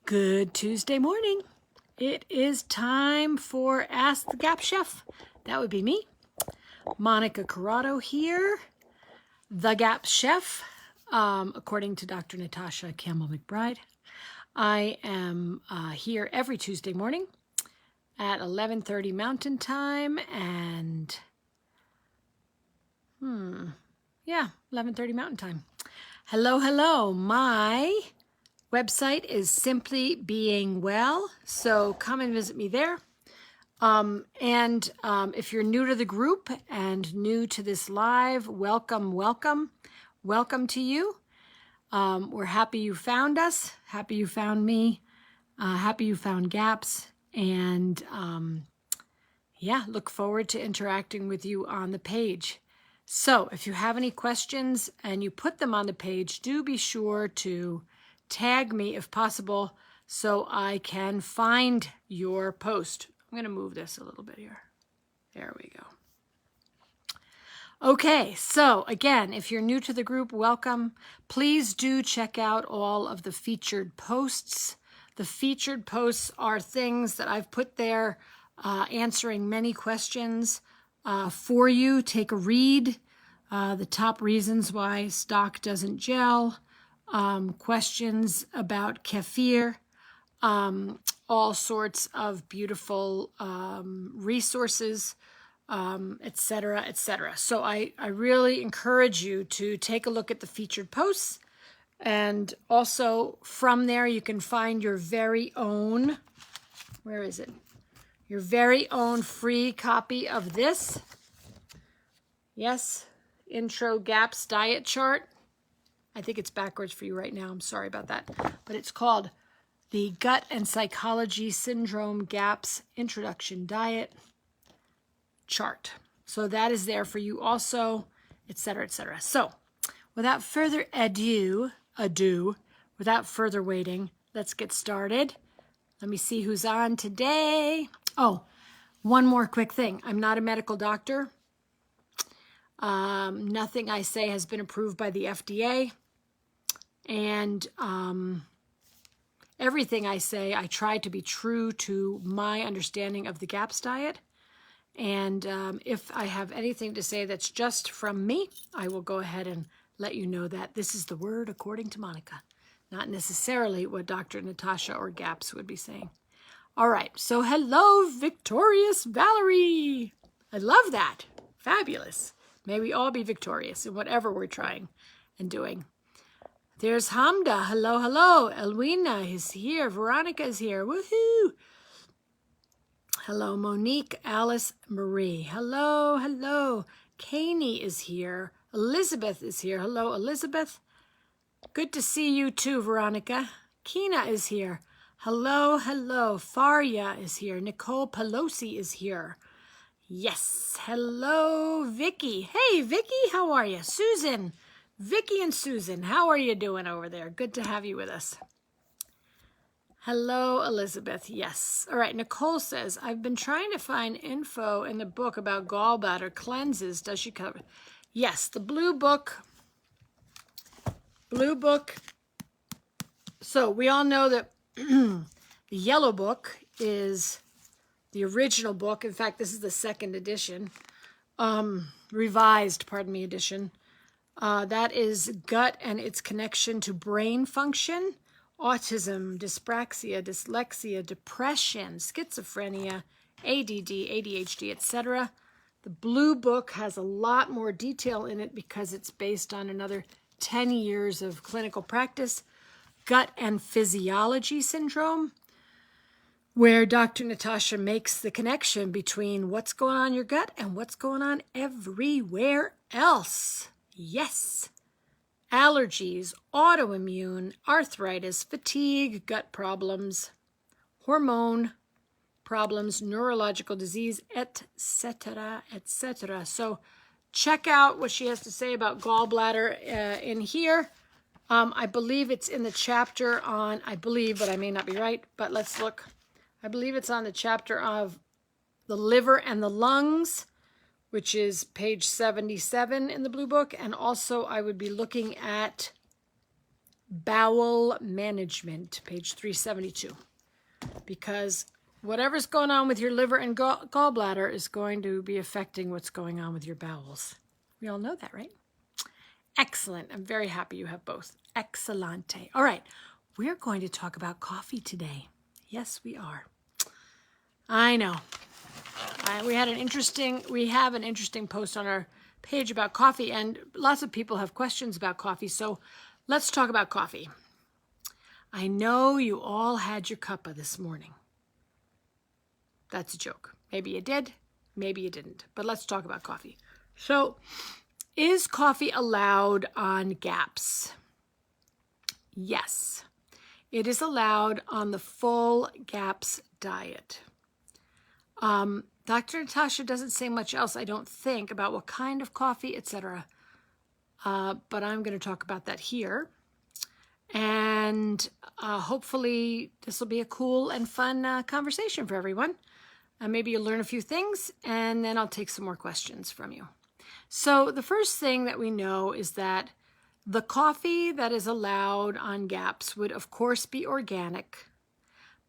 Good Tuesday morning. It is time for Ask the Gap Chef. That would be me, Monica Corrado here, the Gap Chef, according to Dr. Natasha Campbell-McBride. I am here every Tuesday morning at 11:30 Mountain Time and 11:30 Mountain Time. Hello. My website is Simply Being Well, so come and visit me there. If you're new to the group and new to this live, welcome to you. We're happy you found us, happy you found me, happy you found gaps, and look forward to interacting with you on the page. So if you have any questions and you put them on the page, do be sure to tag me if possible so I can find your post. I'm going to move this a little bit here. There we go. Okay, so again, if you're new to the group, welcome. Please do check out all of the featured posts. The featured posts are things that I've put there answering many questions for you. Take a read. The top reasons why stock doesn't gel. Questions about kefir, all sorts of beautiful resources, etc., etc. So I really encourage you to take a look at the featured posts, and also from there you can find your very own, where is it? Your very own free copy of this. Yes, Intro Gaps Diet Chart. I think it's backwards for you right now. I'm sorry about that. But it's called the Gut and Psychology Syndrome Gaps Introduction Diet Chart. So that is there for you also, etc., etc. So without further ado, without further waiting, let's get started. Let me see who's on today. Oh, one more quick thing. I'm not a medical doctor. Nothing I say has been approved by the FDA. And everything I say, I try to be true to my understanding of the GAPS diet. And if I have anything to say that's just from me, I will go ahead and let you know that this is the word according to Monica, not necessarily what Dr. Natasha or GAPS would be saying. All right, so hello, Victorious Valerie. I love that. Fabulous. May we all be victorious in whatever we're trying and doing. There's Hamda. Hello. Elwina is here. Veronica is here. Woohoo. Hello, Monique, Alice, Marie. Hello. Kanie is here. Elizabeth is here. Hello, Elizabeth. Good to see you too, Veronica. Kina is here. Hello. Faria is here. Nicole Pelosi is here. Yes. Hello, Vicky. Hey, Vicky, how are you? Susan. Vicky and Susan, how are you doing over there? Good to have you with us. Hello, Elizabeth. Yes. All right. Nicole says, I've been trying to find info in the book about gallbladder cleanses. Does she cover? Yes, the blue book. So we all know that the yellow book is the original book. In fact, this is the second edition, revised, edition. That is gut and its connection to brain function, autism, dyspraxia, dyslexia, depression, schizophrenia, ADD, ADHD, etc. The blue book has a lot more detail in it because it's based on another 10 years of clinical practice. Gut and Physiology Syndrome, where Dr. Natasha makes the connection between what's going on in your gut and what's going on everywhere else. Yes. Allergies, autoimmune, arthritis, fatigue, gut problems, hormone problems, neurological disease, etc., etc. So check out what she has to say about gallbladder in here. I believe it's in the chapter on, but I may not be right, but let's look. I believe it's on the chapter of the liver and the lungs, which is page 77 in the blue book. And also I would be looking at bowel management, page 372. Because whatever's going on with your liver and gallbladder is going to be affecting what's going on with your bowels. We all know that, right? Excellent. I'm very happy you have both. Excellente. All right. We're going to talk about coffee today. Yes, we are. I know. We have an interesting post on our page about coffee, and lots of people have questions about coffee. So let's talk about coffee. I know you all had your cuppa this morning. That's a joke. Maybe you did, maybe you didn't. But let's talk about coffee. So, is coffee allowed on GAPS? Yes. It is allowed on the full GAPS diet. Dr. Natasha doesn't say much else, I don't think, about what kind of coffee, etc. But I'm going to talk about that here. And hopefully this will be a cool and fun conversation for everyone. Maybe you'll learn a few things, and then I'll take some more questions from you. So the first thing that we know is that the coffee that is allowed on GAPS would, of course, be organic,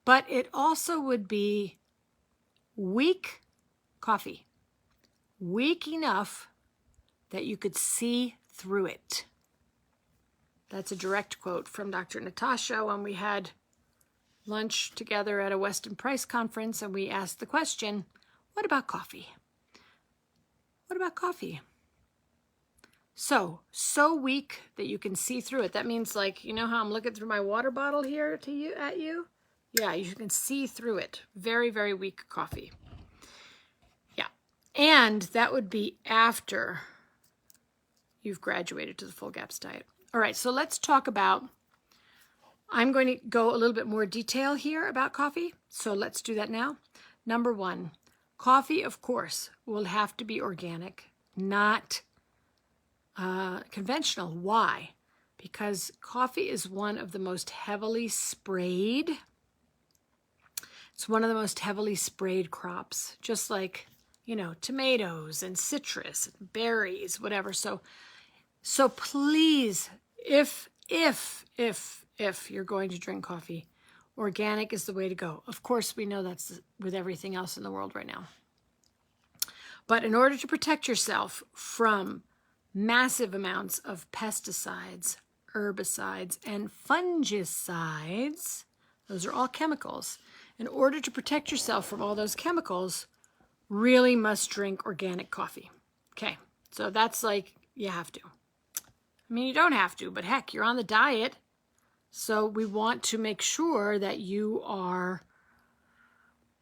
but it also would be weak coffee, weak enough that you could see through it. That's a direct quote from Dr. Natasha when we had lunch together at a Weston Price conference, and we asked the question, what about coffee? What about coffee? So weak that you can see through it. That means, like, you know how I'm looking through my water bottle here at you? Yeah, you can see through it. Very, very weak coffee. Yeah. And that would be after you've graduated to the full GAPS diet. All right, so let's talk about, I'm going to go a little bit more detail here about coffee. So let's do that now. Number one, coffee, of course, will have to be organic, not conventional. Why? Because coffee is one of the most heavily sprayed. It's one of the most heavily sprayed crops, just like, you know, tomatoes and citrus, and berries, whatever. So please, if you're going to drink coffee, organic is the way to go. Of course, we know that's with everything else in the world right now. But in order to protect yourself from massive amounts of pesticides, herbicides, and fungicides, those are all chemicals. In order to protect yourself from all those chemicals, really must drink organic coffee. Okay, so that's like, you have to. I mean, you don't have to, but heck, you're on the diet. So we want to make sure that you are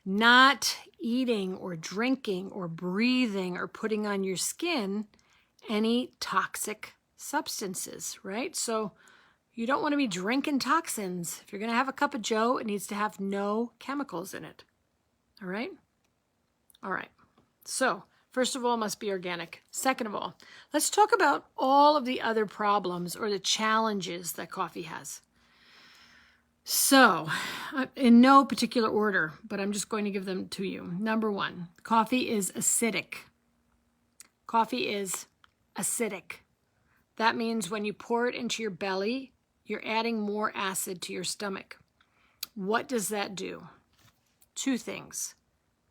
not eating or drinking or breathing or putting on your skin any toxic substances, right? So you don't want to be drinking toxins. If you're going to have a cup of joe, it needs to have no chemicals in it. All right? All right. So first of all, it must be organic. Second of all, let's talk about all of the other problems or the challenges that coffee has. So, in no particular order, but I'm just going to give them to you. Number one, coffee is acidic. Coffee is acidic. That means when you pour it into your belly, you're adding more acid to your stomach. What does that do? Two things.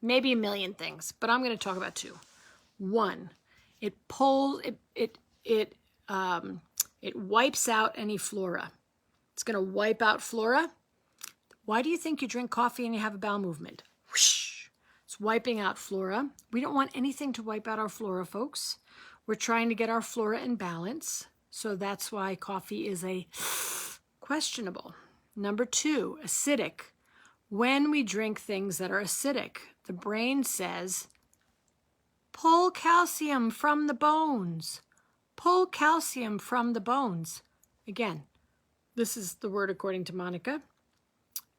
Maybe a million things, but I'm going to talk about two. One, it wipes out any flora. It's going to wipe out flora. Why do you think you drink coffee and you have a bowel movement? Whoosh. It's wiping out flora. We don't want anything to wipe out our flora, folks. We're trying to get our flora in balance. So that's why coffee is a questionable. Number two, acidic. When we drink things that are acidic, the brain says, pull calcium from the bones. Pull calcium from the bones. Again, this is the word according to Monica.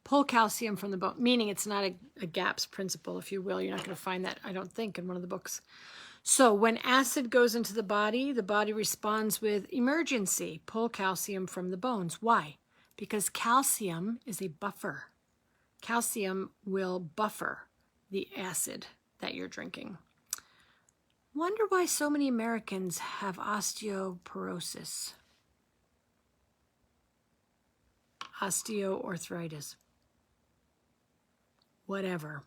Pull calcium from the bone, meaning it's not a GAPS principle, if you will. You're not going to find that, I don't think, in one of the books. So when acid goes into the body responds with emergency. Pull calcium from the bones. Why? Because calcium is a buffer. Calcium will buffer the acid that you're drinking. Wonder why so many Americans have osteoporosis. osteoarthritis, whatever,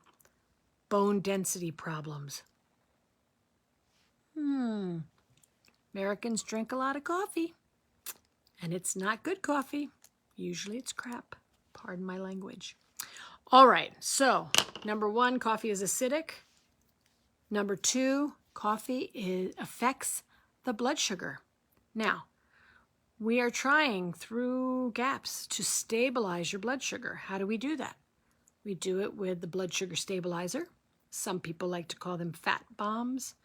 bone density problems. Americans drink a lot of coffee, and it's not good coffee. Usually it's crap. Pardon my language. All right, so number 1, coffee is acidic. Number 2, coffee affects the blood sugar. Now, we are trying through GAPS to stabilize your blood sugar. How do we do that? We do it with the blood sugar stabilizer. Some people like to call them fat bombs.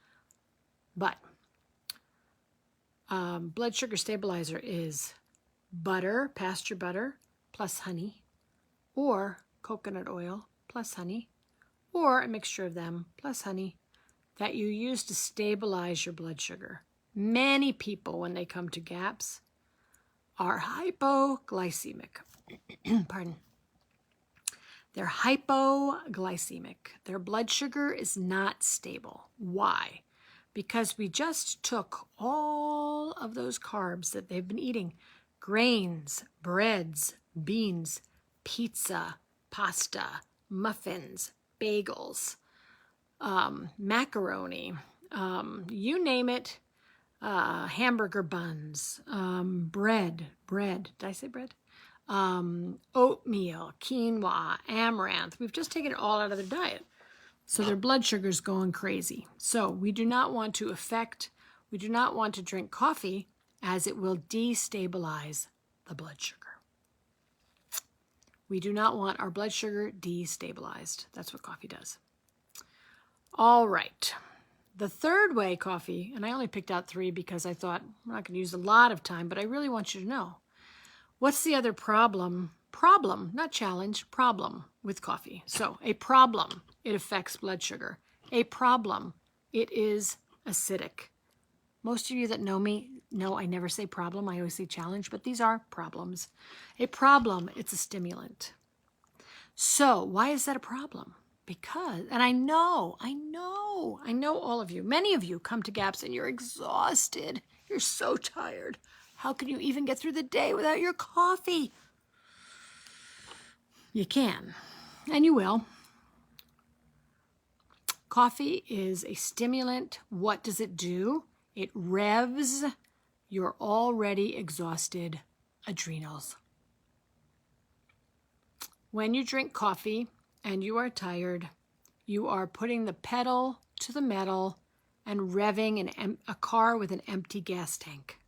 But blood sugar stabilizer is butter, pasture butter, plus honey, or coconut oil plus honey, or a mixture of them plus honey that you use to stabilize your blood sugar. Many people, when they come to GAPS, are hypoglycemic. Pardon. They're hypoglycemic. Their blood sugar is not stable. Why? Because we just took all of those carbs that they've been eating, grains, breads, beans, pizza, pasta, muffins, bagels, macaroni, you name it, hamburger buns, bread, did I say bread? Oatmeal, quinoa, amaranth. We've just taken it all out of their diet. So their blood sugar's going crazy. So we do not want to drink coffee as it will destabilize the blood sugar. We do not want our blood sugar destabilized. That's what coffee does. All right. The third way coffee, and I only picked out 3 because I thought I'm not going to use a lot of time, but I really want you to know. What's the other problem, not challenge, problem with coffee? So a problem, it affects blood sugar. A problem, it is acidic. Most of you that know me know I never say problem, I always say challenge, but these are problems. A problem, it's a stimulant. So why is that a problem? Because, and I know all of you, many of you come to GAPS and you're exhausted. You're so tired. How can you even get through the day without your coffee? You can, and you will. Coffee is a stimulant. What does it do? It revs your already exhausted adrenals. When you drink coffee and you are tired, you are putting the pedal to the metal and revving a car with an empty gas tank.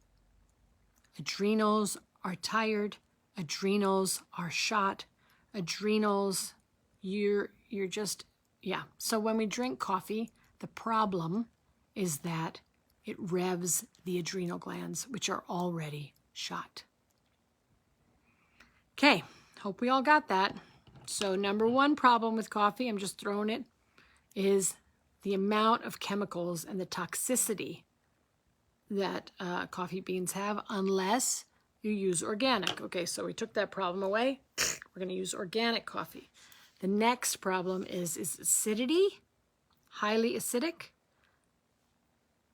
Adrenals are tired. Adrenals are shot. Adrenals, you're just, yeah. So when we drink coffee, the problem is that it revs the adrenal glands, which are already shot. Okay, hope we all got that. So number 1 problem with coffee, I'm just throwing it, is the amount of chemicals and the toxicity that coffee beans have unless you use organic. Okay, so we took that problem away. We're going to use organic coffee. The next problem is acidity, highly acidic,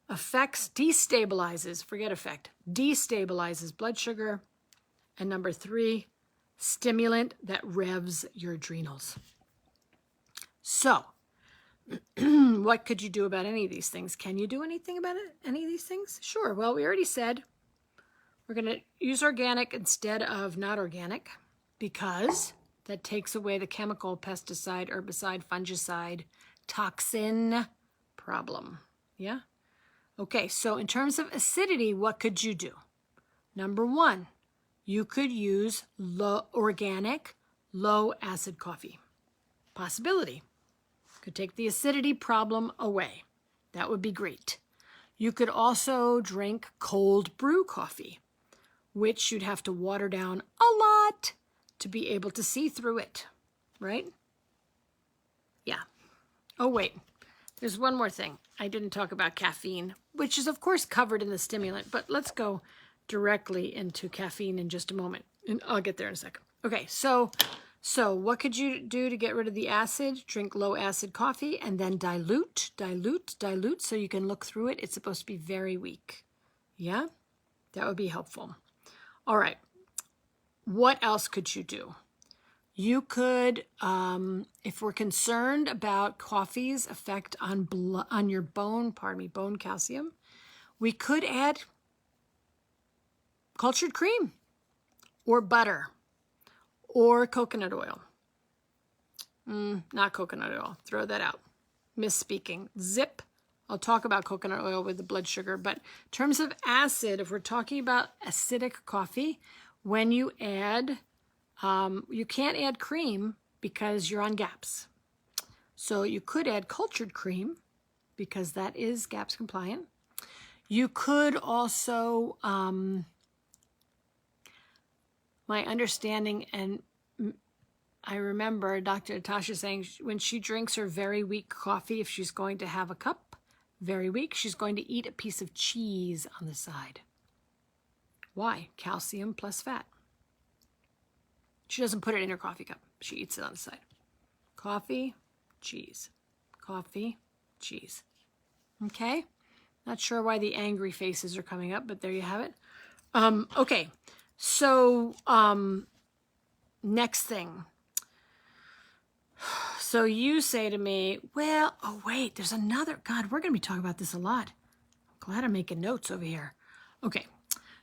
affects, destabilizes, forget effect, destabilizes blood sugar. And number 3, stimulant that revs your adrenals. So, what could you do about any of these things? Can you do anything about it? Any of these things? Sure. Well, we already said we're going to use organic instead of not organic because that takes away the chemical pesticide, herbicide, fungicide, toxin problem. Yeah? Okay, so in terms of acidity, what could you do? Number 1, you could use organic, low-acid coffee. Possibility. Could take the acidity problem away. That would be great. You could also drink cold brew coffee, which you'd have to water down a lot to be able to see through it, right? Yeah. Oh, wait. There's one more thing. I didn't talk about caffeine, which is, of course, covered in the stimulant, but let's go directly into caffeine in just a moment, and I'll get there in a second. Okay, so what could you do to get rid of the acid? Drink low-acid coffee and then dilute, so you can look through it. It's supposed to be very weak. Yeah? That would be helpful. All right. what else could you do? You could, if we're concerned about coffee's effect on your bone calcium, we could add cultured cream or butter or coconut oil. Not coconut oil. Throw that out. Misspeaking. Zip. I'll talk about coconut oil with the blood sugar, but in terms of acid, if we're talking about acidic coffee, when you add, you can't add cream because you're on GAPS. So you could add cultured cream because that is GAPS compliant. You could also, my understanding, and I remember Dr. Natasha saying when she drinks her very weak coffee, if she's going to have a cup, very weak, she's going to eat a piece of cheese on the side. Why? Calcium plus fat. She doesn't put it in her coffee cup. She eats it on the side. Coffee, cheese. Coffee, cheese. Okay? Not sure why the angry faces are coming up, but there you have it. Okay. So, next thing. So you say to me, well, oh wait, there's another, God, we're going to be talking about this a lot. I'm glad I'm making notes over here. Okay.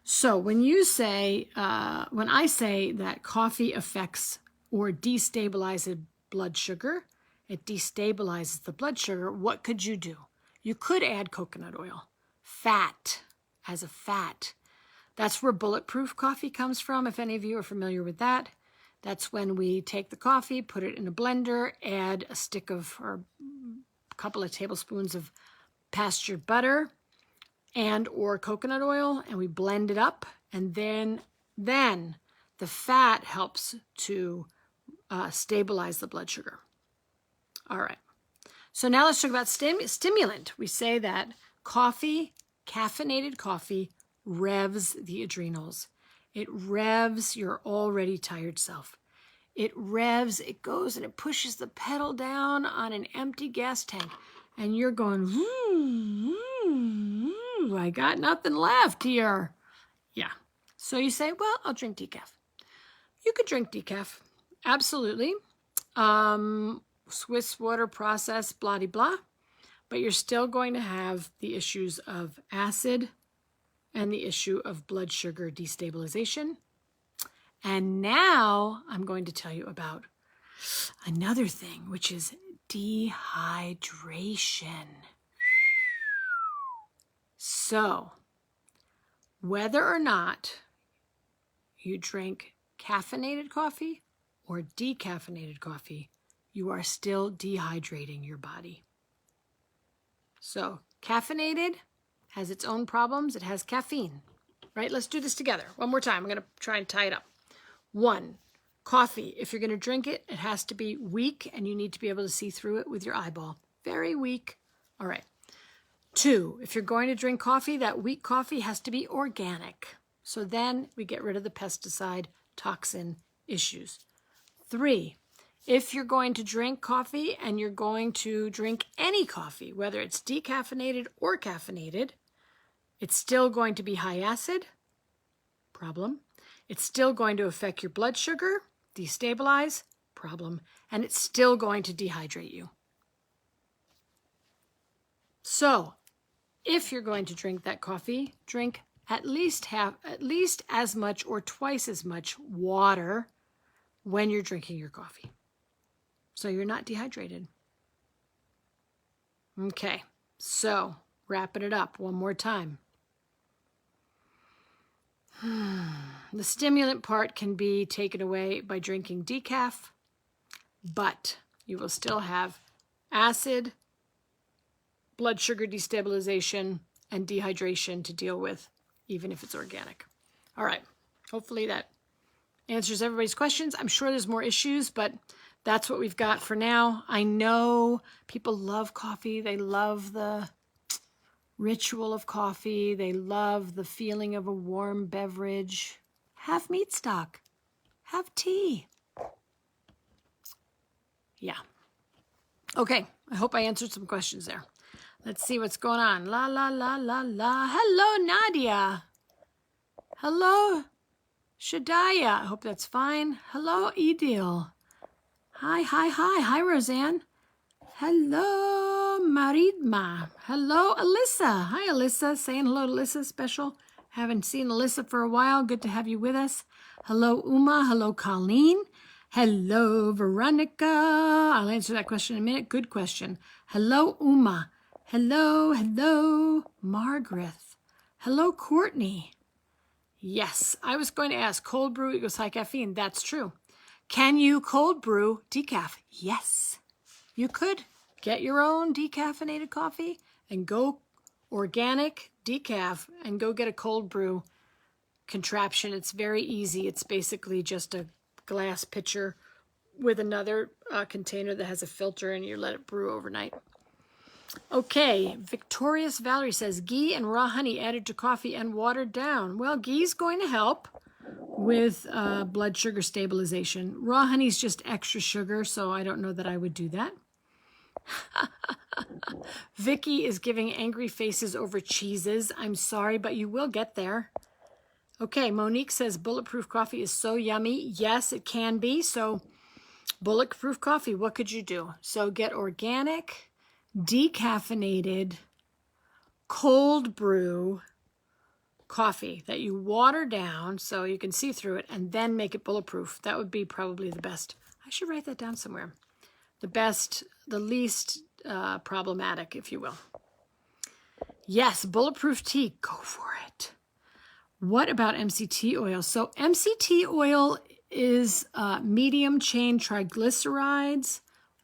So when you say, when I say that coffee affects or destabilizes blood sugar, it destabilizes the blood sugar, what could you do? You could add coconut oil, fat, as a fat. That's where bulletproof coffee comes from, if any of you are familiar with that. That's when we take the coffee, put it in a blender, add a stick of, or a couple of tablespoons of pastured butter and or coconut oil, and we blend it up, and then the fat helps to stabilize the blood sugar. All right. So now let's talk about stimulant. We say that coffee, caffeinated coffee, revs the adrenals. It revs your already tired self. It revs, it goes and it pushes the pedal down on an empty gas tank. And you're going, I got nothing left here. Yeah. So you say, well, I'll drink decaf. You could drink decaf. Absolutely. Swiss water process, blah-de-blah. But you're still going to have the issues of acid and the issue of blood sugar destabilization. And now I'm going to tell you about another thing, which is dehydration. So, whether or not you drink caffeinated coffee or decaffeinated coffee, you are still dehydrating your body. So, caffeinated has its own problems. It has caffeine, right? Let's do this together. One more time. I'm going to try and tie it up. 1, coffee. If you're going to drink it, it has to be weak, and you need to be able to see through it with your eyeball. Very weak. All right. 2, if you're going to drink coffee, that weak coffee has to be organic. So then we get rid of the pesticide toxin issues. 3, if you're going to drink coffee and you're going to drink any coffee, whether it's decaffeinated or caffeinated, it's still going to be high acid, problem. It's still going to affect your blood sugar, destabilize, problem. And it's still going to dehydrate you. So, if you're going to drink that coffee, drink at least as much or twice as much water when you're drinking your coffee. So you're not dehydrated. Okay, so wrapping it up one more time. The stimulant part can be taken away by drinking decaf, but you will still have acid, blood sugar destabilization, and dehydration to deal with, even if it's organic. All right, hopefully that answers everybody's questions. I'm sure there's more issues, but that's what we've got for now. I know people love coffee. They love the ritual of coffee. They love the feeling of a warm beverage. Have meat stock. Have tea. Yeah. Okay, I hope I answered some questions there. Let's see what's going on. La, la, la, la, la. Hello, Nadia. Hello, Shadaya, I hope that's fine. Hello, Edil. Hi, Roseanne. Hello, Maridma. Hello, Alyssa. Hi, Alyssa. Saying hello to Alyssa special. Haven't seen Alyssa for a while. Good to have you with us. Hello, Uma. Hello, Colleen. Hello, Veronica. I'll answer that question in a minute. Good question. Hello, Uma. Hello, Margaret. Hello, Courtney. Yes, I was going to ask, cold brew equals high caffeine. That's true. Can you cold brew decaf? Yes, you could. Get your own decaffeinated coffee and go organic decaf and go get a cold brew contraption. It's very easy. It's basically just a glass pitcher with another container that has a filter, and you let it brew overnight. Okay, Victorious Valerie says, ghee and raw honey added to coffee and watered down. Well, ghee's going to help with blood sugar stabilization. Raw honey's just extra sugar, so I don't know that I would do that. Vicky is giving angry faces over cheeses. I'm sorry, but you will get there. Okay, Monique says, bulletproof coffee is so yummy. Yes, it can be. So bulletproof coffee, what could you do? So get organic, decaffeinated, cold brew coffee that you water down so you can see through it and then make it bulletproof. That would be probably the best. I should write that down somewhere. The best, the least problematic, if you will. Yes, bulletproof tea, go for it. What about MCT oil? So MCT oil is medium chain triglycerides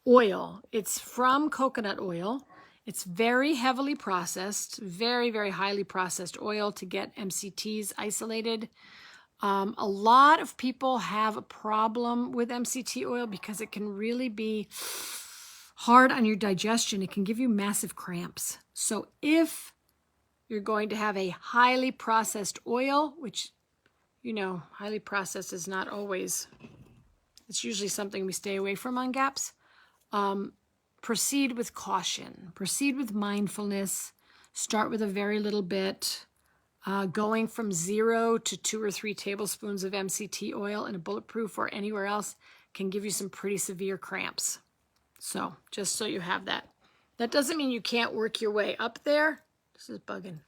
oil. It's from coconut oil. It's very heavily processed, very, very highly processed oil to get MCTs isolated. A lot of people have a problem with MCT oil because it can really be hard on your digestion. It can give you massive cramps. So if you're going to have a highly processed oil, which, you know, highly processed is not always, it's usually something we stay away from on GAPS. Proceed with caution. Proceed with mindfulness. Start with a very little bit. Going from 0 to 2 or 3 tablespoons of MCT oil in a bulletproof or anywhere else can give you some pretty severe cramps. So just so you have that. That doesn't mean you can't work your way up there. This is bugging.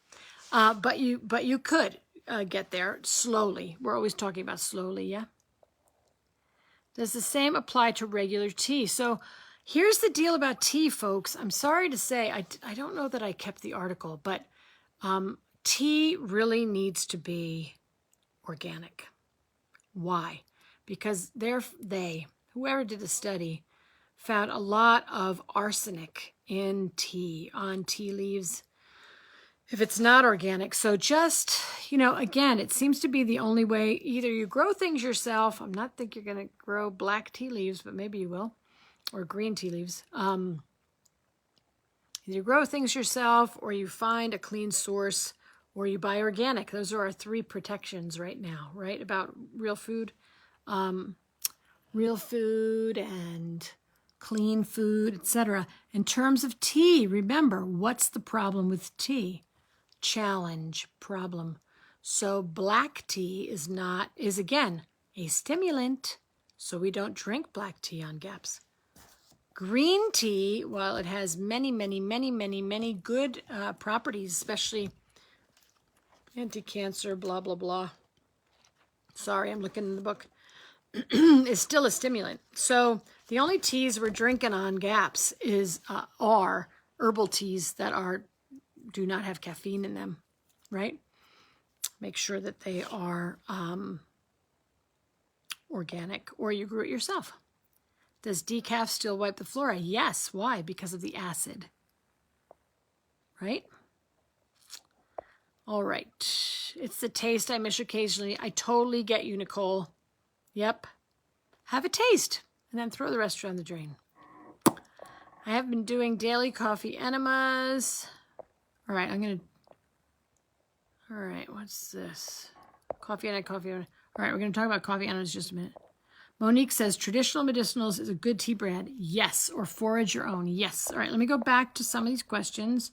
But you could get there slowly. We're always talking about slowly, yeah? Does the same apply to regular tea? So here's the deal about tea, folks. I'm sorry to say, I don't know that I kept the article, but tea really needs to be organic. Why? Because whoever did the study, found a lot of arsenic in tea, on tea leaves, if it's not organic. So just, you know, again, it seems to be the only way. Either you grow things yourself. I'm not thinking you're going to grow black tea leaves, but maybe you will, or green tea leaves. Either you grow things yourself, or you find a clean source, or you buy organic. Those are our 3 protections right now, right? About real food. Real food and clean food, etc. In terms of tea, remember, what's the problem with tea? Challenge, problem. So black tea is again a stimulant, so we don't drink black tea on GAPS. Green tea, while it has many good properties, especially anti-cancer, blah, blah, blah. Sorry, I'm looking in the book. Is still a stimulant. So the only teas we're drinking on GAPS are herbal teas that do not have caffeine in them, right? Make sure that they are organic, or you grew it yourself. Does decaf still wipe the floor? Yes. Why? Because of the acid, right? All right. It's the taste I miss occasionally. I totally get you, Nicole. Yep. Have a taste and then throw the rest down the drain. I have been doing daily coffee enemas. All right, what's this? Coffee enema. All right, we're going to talk about coffee enemas in just a minute. Monique says, traditional medicinals is a good tea brand. Yes. Or forage your own. Yes. All right, let me go back to some of these questions.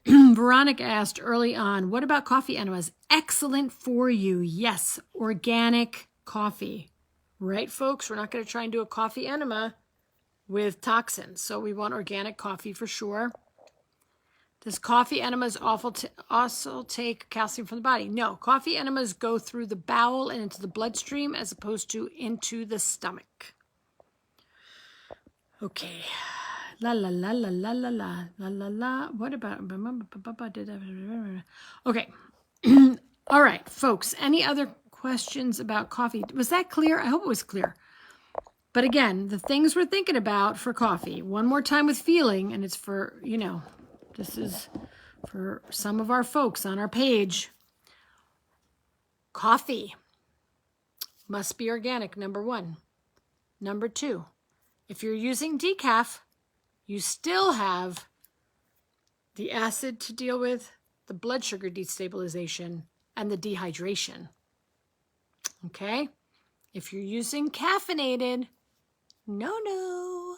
Veronica asked early on, what about coffee enemas? Excellent for you. Yes, organic coffee. Right, folks? We're not going to try and do a coffee enema with toxins. So we want organic coffee for sure. Does coffee enemas also take calcium from the body? No, coffee enemas go through the bowel and into the bloodstream as opposed to into the stomach. Okay. La la la la la la la la la la. What about? Okay. All right, folks. Any other questions about coffee? Was that clear? I hope it was clear. But again, the things we're thinking about for coffee, one more time with feeling, and it's for, this is for some of our folks on our page. Coffee must be organic, number one. Number two, if you're using decaf, you still have the acid to deal with, the blood sugar destabilization, and the dehydration. Okay? If you're using caffeinated, no.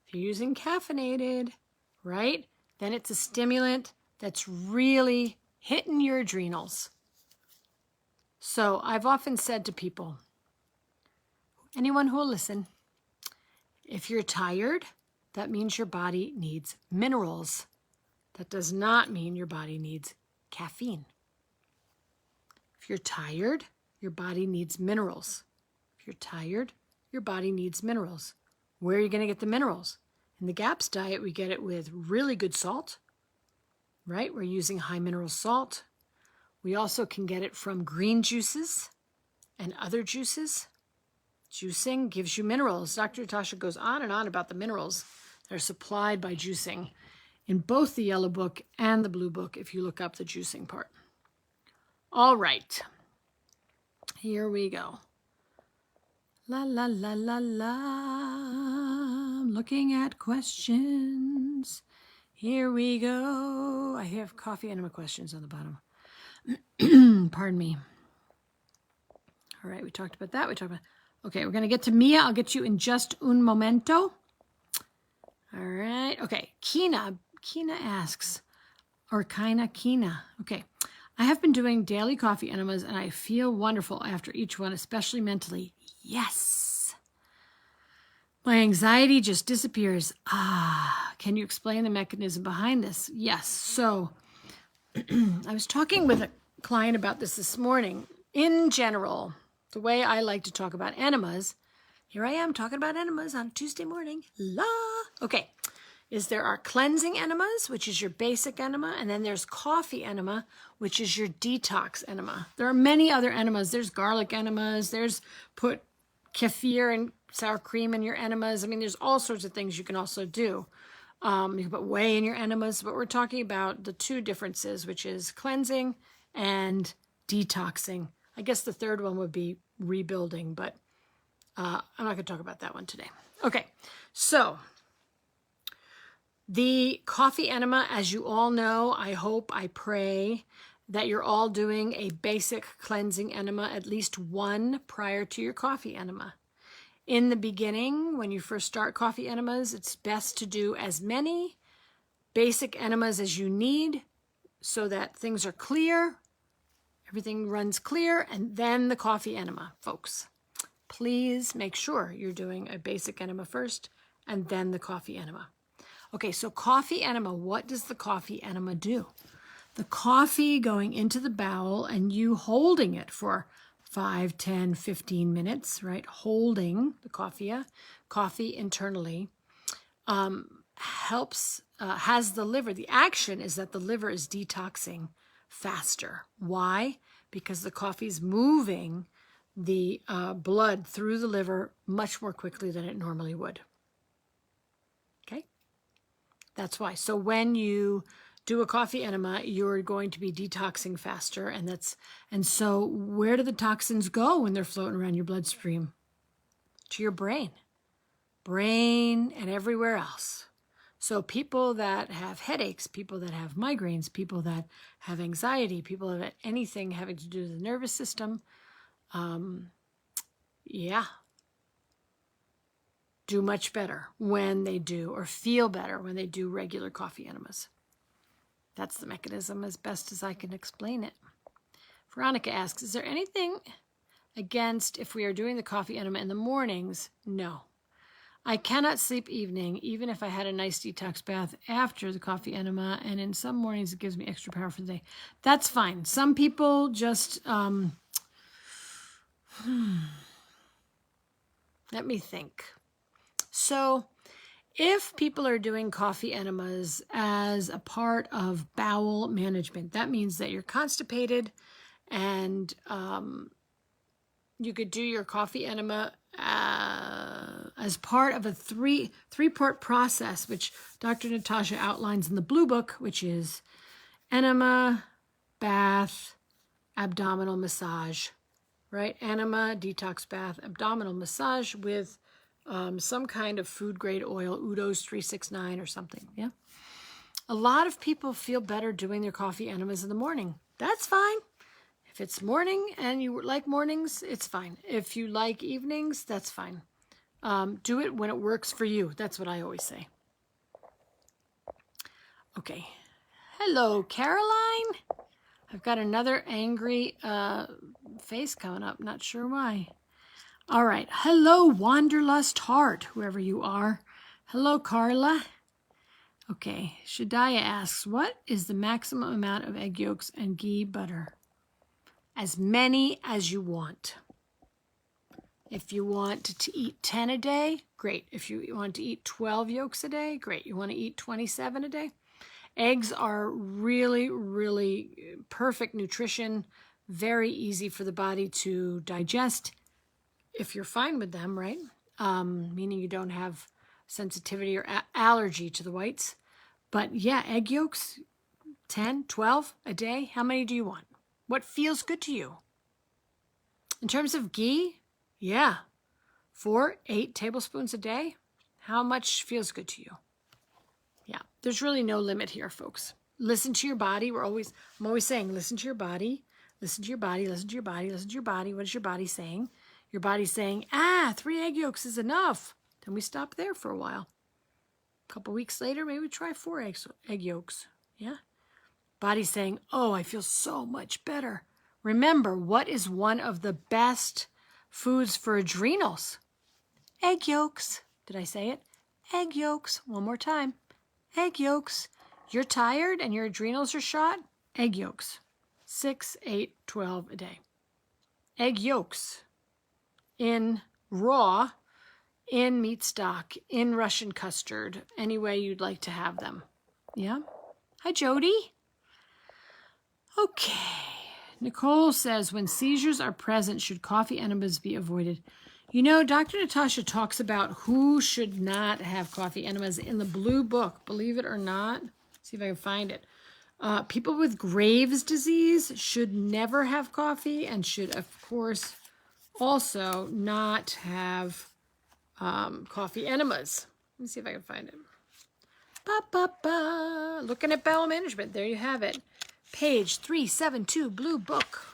If you're using caffeinated, right, then it's a stimulant that's really hitting your adrenals. So I've often said to people, anyone who will listen, if you're tired, that means your body needs minerals. That does not mean your body needs caffeine. If you're tired, your body needs minerals. If you're tired, your body needs minerals. Where are you going to get the minerals? In the GAPS diet, we get it with really good salt, right? We're using high mineral salt. We also can get it from green juices and other juices. Juicing gives you minerals. Dr. Natasha goes on and on about the minerals that are supplied by juicing in both the yellow book and the blue book if you look up the juicing part. All right. Here we go. La, la, la, la, la. I'm looking at questions. Here we go. I have coffee enema questions on the bottom. Pardon me. All right, we talked about that. Okay, we're going to get to Mia. I'll get you in just un momento. All right. Okay, Kina asks, or Kina. Okay. I have been doing daily coffee enemas and I feel wonderful after each one, especially mentally. Yes. My anxiety just disappears. Can you explain the mechanism behind this? Yes. So I was talking with a client about this morning. In general, the way I like to talk about enemas, here I am talking about enemas on a Tuesday morning. Okay. There are cleansing enemas, which is your basic enema, and then there's coffee enema, which is your detox enema. There are many other enemas. There's garlic enemas. There's put kefir and sour cream in your enemas. I mean, there's all sorts of things you can also do. You can put whey in your enemas, but we're talking about the two differences, which is cleansing and detoxing. I guess the third one would be rebuilding, but I'm not going to talk about that one today. Okay, so the coffee enema, as you all know, I hope, I pray that you're all doing a basic cleansing enema, at least one prior to your coffee enema. In the beginning, when you first start coffee enemas, it's best to do as many basic enemas as you need so that things are clear, everything runs clear, and then the coffee enema, folks. Please make sure you're doing a basic enema first and then the coffee enema. Okay, so coffee enema, what does the coffee enema do? The coffee going into the bowel and you holding it for 5, 10, 15 minutes, right? Holding the coffee internally helps, has the liver. The action is that the liver is detoxing faster. Why? Because the coffee is moving the blood through the liver much more quickly than it normally would. Okay? That's why. So when you do a coffee enema, you're going to be detoxing faster, and so where do the toxins go when they're floating around your bloodstream? To your brain and everywhere else. So people that have headaches, people that have migraines, people that have anxiety, people that have anything having to do with the nervous system, do much better when they do, or feel better when they do regular coffee enemas. That's the mechanism as best as I can explain it. Veronica asks, is there anything against if we are doing the coffee enema in the mornings? No. I cannot sleep evening, even if I had a nice detox bath after the coffee enema, and in some mornings it gives me extra power for the day. That's fine. Some people just, let me think. So if people are doing coffee enemas as a part of bowel management, that means that you're constipated and you could do your coffee enema as part of a three-part process, which Dr. Natasha outlines in the Blue Book, which is enema, bath, abdominal massage, right? Enema, detox bath, abdominal massage with some kind of food-grade oil, Udo's 369 or something, yeah? A lot of people feel better doing their coffee enemas in the morning. That's fine. If it's morning and you like mornings, it's fine. If you like evenings, that's fine. Do it when it works for you. That's what I always say. Okay. Hello, Caroline. I've got another angry face coming up. Not sure why. All right. Hello, Wanderlust Heart, whoever you are. Hello, Carla. Okay. Shadiah asks, what is the maximum amount of egg yolks and ghee butter? As many as you want. If you want to eat 10 a day, great. If you want to eat 12 yolks a day, great. You want to eat 27 a day? Eggs are really, really perfect nutrition, very easy for the body to digest if you're fine with them, right? Meaning you don't have sensitivity or allergy to the whites. But yeah, egg yolks, 10, 12 a day. How many do you want? What feels good to you? In terms of ghee, yeah, 4-8 tablespoons a day. How much feels good to you? Yeah, there's really no limit here, folks. Listen to your body. I'm always saying, listen to your body, listen to your body, listen to your body, listen to your body. What is your body saying? Your body's saying, 3 egg yolks is enough. Then we stop there for a while. A couple weeks later, maybe we try 4 egg yolks. Yeah. Body's saying, oh, I feel so much better. Remember, what is one of the best foods for adrenals? Egg yolks. Did I say it? Egg yolks. One more time. Egg yolks. You're tired and your adrenals are shot? Egg yolks. 6, 8, 12 a day. Egg yolks. In raw, in meat stock, in Russian custard, any way you'd like to have them. Yeah? Hi, Jody. Okay. Nicole says, when seizures are present, should coffee enemas be avoided? You know, Dr. Natasha talks about who should not have coffee enemas in the Blue Book, believe it or not. See if I can find it. People with Graves' disease should never have coffee and should, of course, also not have coffee enemas. Let me see if I can find it. Looking at bowel management. There you have it. Page 372, Blue Book.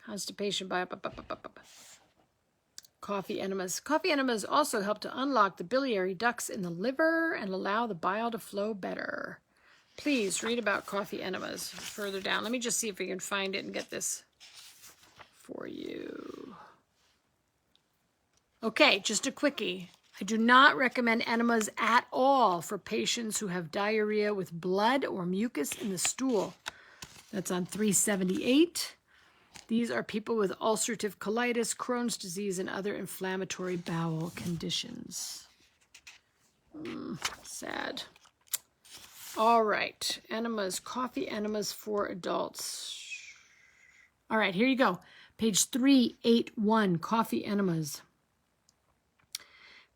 Constipation by coffee enemas. Coffee enemas also help to unlock the biliary ducts in the liver and allow the bile to flow better. Please read about coffee enemas further down. Let me just see if we can find it and get this for you. Okay, just a quickie. I do not recommend enemas at all for patients who have diarrhea with blood or mucus in the stool. That's on 378. These are people with ulcerative colitis, Crohn's disease, and other inflammatory bowel conditions. Sad. All right, enemas, coffee enemas for adults. All right, here you go. Page 381, coffee enemas.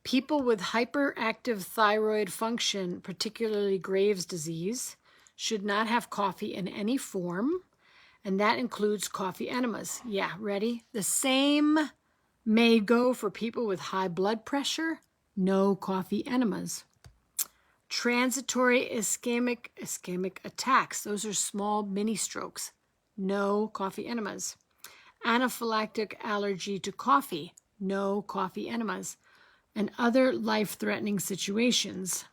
People with hyperactive thyroid function, particularly Graves' disease, should not have coffee in any form, and that includes coffee enemas. Yeah, ready? The same may go for people with high blood pressure. No coffee enemas. Transitory ischemic attacks. Those are small mini strokes. No coffee enemas. Anaphylactic allergy to coffee. No coffee enemas. And other life-threatening situations.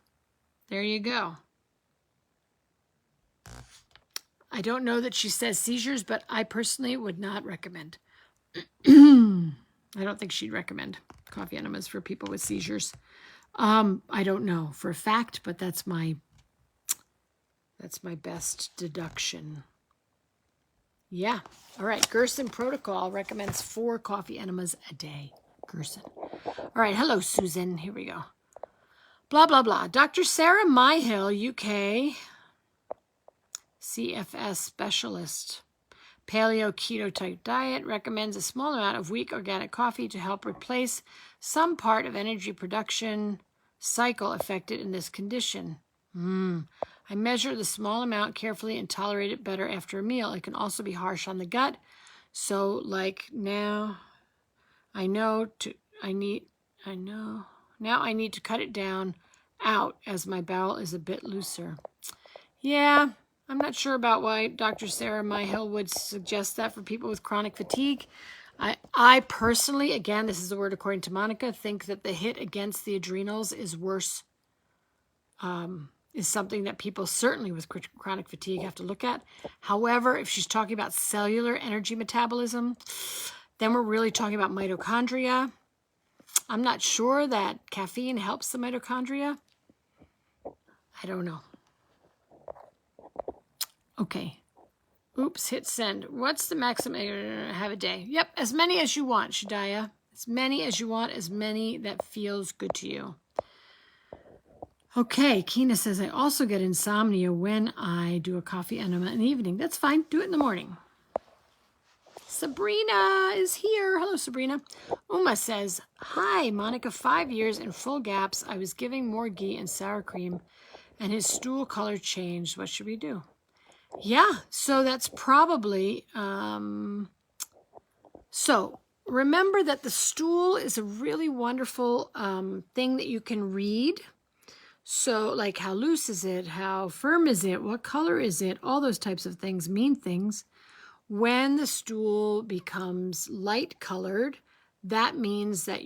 There you go. I don't know that she says seizures, but I personally would not recommend. I don't think she'd recommend coffee enemas for people with seizures. I don't know for a fact, but that's my best deduction. Yeah. All right. Gerson Protocol recommends 4 coffee enemas a day. Gerson. All right. Hello, Susan. Here we go. Blah, blah, blah. Dr. Sarah Myhill, UK, CFS specialist, paleo keto type diet, recommends a small amount of weak organic coffee to help replace some part of energy production cycle affected in this condition. I measure the small amount carefully and tolerate it better after a meal. It can also be harsh on the gut. So like now I need to cut it down out as my bowel is a bit looser. Yeah, I'm not sure about why Dr. Sarah Myhill would suggest that for people with chronic fatigue. I personally, again, this is the word according to Monica, think that the hit against the adrenals is worse, is something that people certainly with chronic fatigue have to look at. However, if she's talking about cellular energy metabolism, then we're really talking about mitochondria. I'm not sure that caffeine helps the mitochondria. I don't know. Okay. Oops, hit send. What's the maximum? Have a day. Yep, as many as you want, Shadaya. As many as you want, as many that feels good to you. Okay, Kina says, I also get insomnia when I do a coffee enema in the evening. That's fine. Do it in the morning. Sabrina is here. Hello, Sabrina. Uma says, hi, Monica, 5 years in full gaps. I was giving more ghee and sour cream, and his stool color changed. What should we do? Yeah, so that's probably, so remember that the stool is a really wonderful thing that you can read. So like how loose is it? How firm is it? What color is it? All those types of things mean things. When the stool becomes light colored, that means that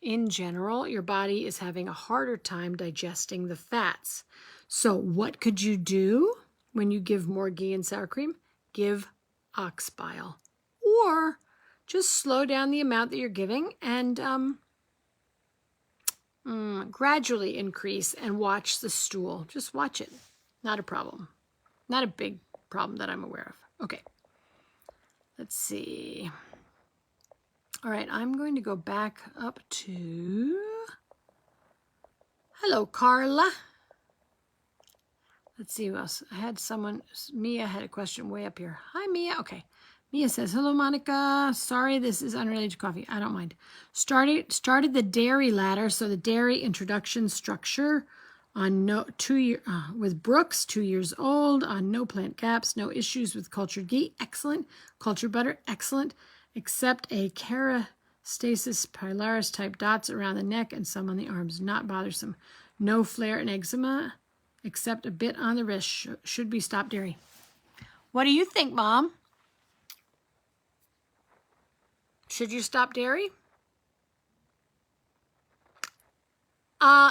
in general, your body is having a harder time digesting the fats. So what could you do when you give more ghee and sour cream? Give ox bile. Or just slow down the amount that you're giving and gradually increase and watch the stool. Just watch it. Not a problem. Not a big problem that I'm aware of. Okay. Let's see. All right, I'm going to go back up to... Hello, Carla. Let's see who else. I had someone, Mia had a question way up here. Hi, Mia. Okay. Mia says, hello, Monica. Sorry, this is unrelated to coffee. I don't mind. Started the dairy ladder, so the dairy introduction structure on with Brooks, 2 years old, on no plant gaps, no issues with cultured ghee, excellent. Cultured butter, excellent, except a kerastasis pilaris type dots around the neck and some on the arms, not bothersome. No flare and eczema, except a bit on the wrist. Should we stop dairy? What do you think, Mom? Should you stop dairy?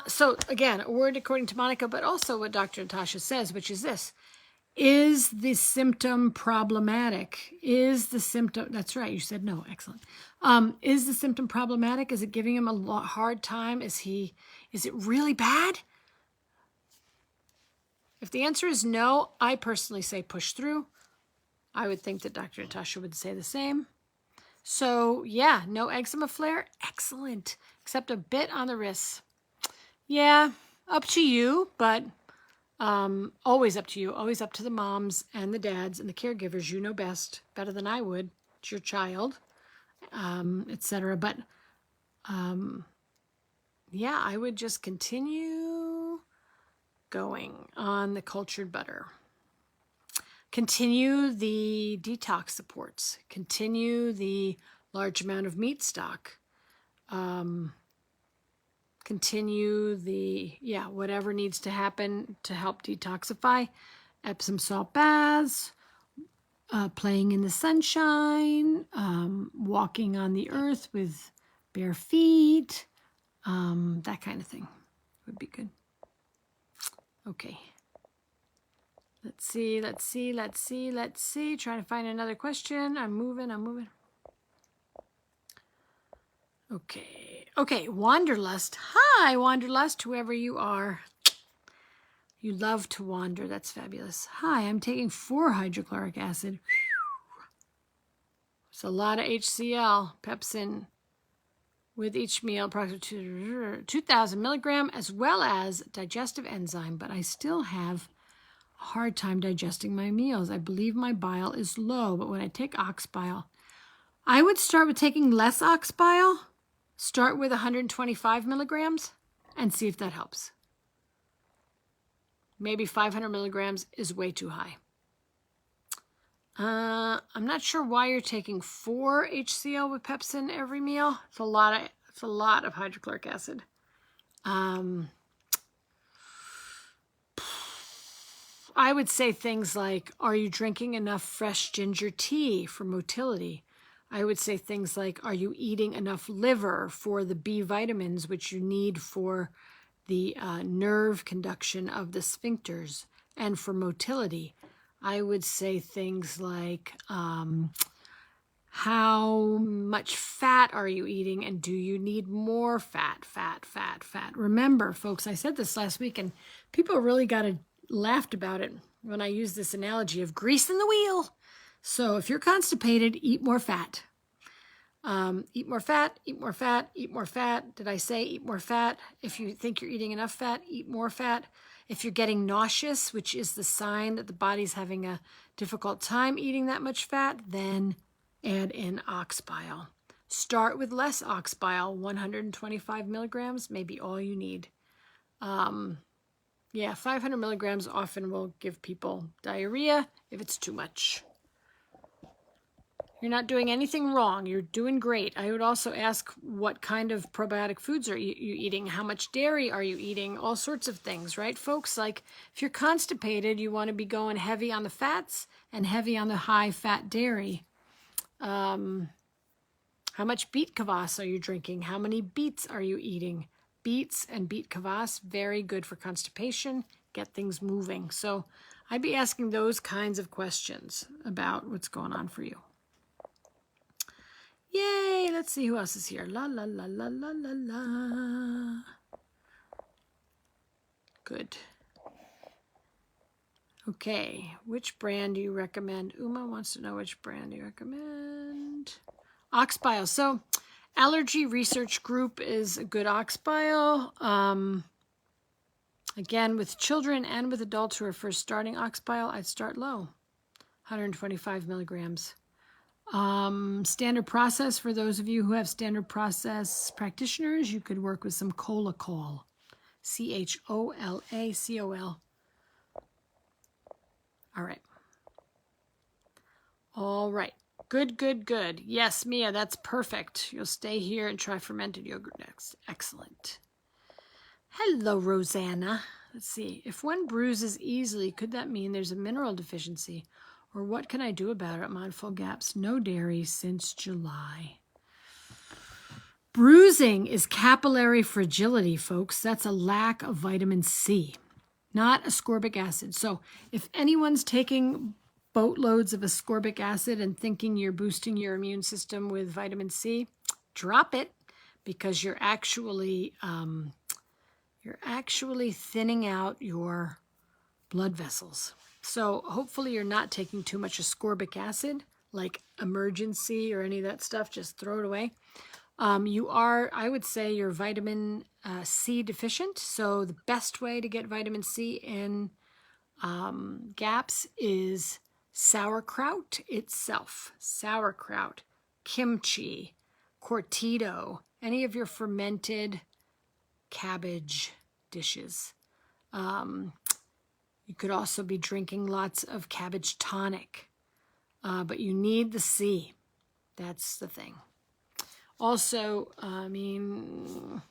So again, a word according to Monica, but also what Dr. Natasha says, which is this. Is the symptom problematic? Is the symptom, that's right, you said no, excellent. Is the symptom problematic? Is it giving him a hard time? Is it really bad? If the answer is no, I personally say push through. I would think that Dr. Natasha would say the same. So yeah, no eczema flare, excellent, except a bit on the wrists. Yeah, up to you, but always up to you, always up to the moms and the dads and the caregivers. You know best, better than I would. It's your child, etc. But yeah, I would just continue going on the cultured butter. Continue the detox supports. Continue the large amount of meat stock. Continue the, whatever needs to happen to help detoxify. Epsom salt baths, playing in the sunshine, walking on the earth with bare feet, that kind of thing would be good. Okay. Let's see. Trying to find another question. I'm moving. Okay, Wanderlust. Hi, Wanderlust, whoever you are. You love to wander. That's fabulous. Hi, I'm taking 4 hydrochloric acid. It's a lot of HCl, pepsin, with each meal, approximately 2,000 milligram, as well as digestive enzyme, but I still have a hard time digesting my meals. I believe my bile is low, but when I take ox bile, I would start with taking less ox bile. Start with 125 milligrams and see if that helps. Maybe 500 milligrams is way too high. I'm not sure why you're taking 4 HCl with pepsin every meal. It's a lot of hydrochloric acid. I would say things like, are you drinking enough fresh ginger tea for motility? I would say things like, are you eating enough liver for the B vitamins, which you need for the nerve conduction of the sphincters and for motility? I would say things like, how much fat are you eating, and do you need more fat? Remember, folks, I said this last week, and people really laughed about it when I used this analogy of greasing the wheel. So if you're constipated, eat more fat. Eat more fat. Did I say eat more fat? If you think you're eating enough fat, eat more fat. If you're getting nauseous, which is the sign that the body's having a difficult time eating that much fat, then add in ox bile. Start with less ox bile, 125 milligrams, maybe all you need. 500 milligrams often will give people diarrhea if it's too much. You're not doing anything wrong. You're doing great. I would also ask, what kind of probiotic foods are you eating? How much dairy are you eating? All sorts of things, right, folks? Like, if you're constipated, you want to be going heavy on the fats and heavy on the high-fat dairy. How much beet kvass are you drinking? How many beets are you eating? Beets and beet kvass, very good for constipation, get things moving. So I'd be asking those kinds of questions about what's going on for you. Yay, let's see who else is here. La. Good. Okay, which brand do you recommend? Uma wants to know which brand do you recommend. Ox bile. So Allergy Research Group is a good ox bile. Again, with children and with adults who are first starting ox bile, I'd start low, 125 milligrams. Standard process, for those of you who have standard process practitioners, you could work with some Cholacol, CHOLACOL. All right. Good. Yes, Mia, that's perfect. You'll stay here and try fermented yogurt next. Excellent. Hello, Rosanna. Let's see. If one bruises easily, could that mean there's a mineral deficiency? Or what can I do about it? I'm on full gaps. No dairy since July. Bruising is capillary fragility, folks. That's a lack of vitamin C, not ascorbic acid. So if anyone's taking boatloads of ascorbic acid and thinking you're boosting your immune system with vitamin C, drop it, because you're actually thinning out your blood vessels. So hopefully you're not taking too much ascorbic acid, like Emergency or any of that stuff. Just throw it away. I would say you're vitamin C deficient. So the best way to get vitamin C in gaps is sauerkraut itself. Sauerkraut, kimchi, cortito, any of your fermented cabbage dishes. You could also be drinking lots of cabbage tonic, but you need the C. That's the thing. Also, you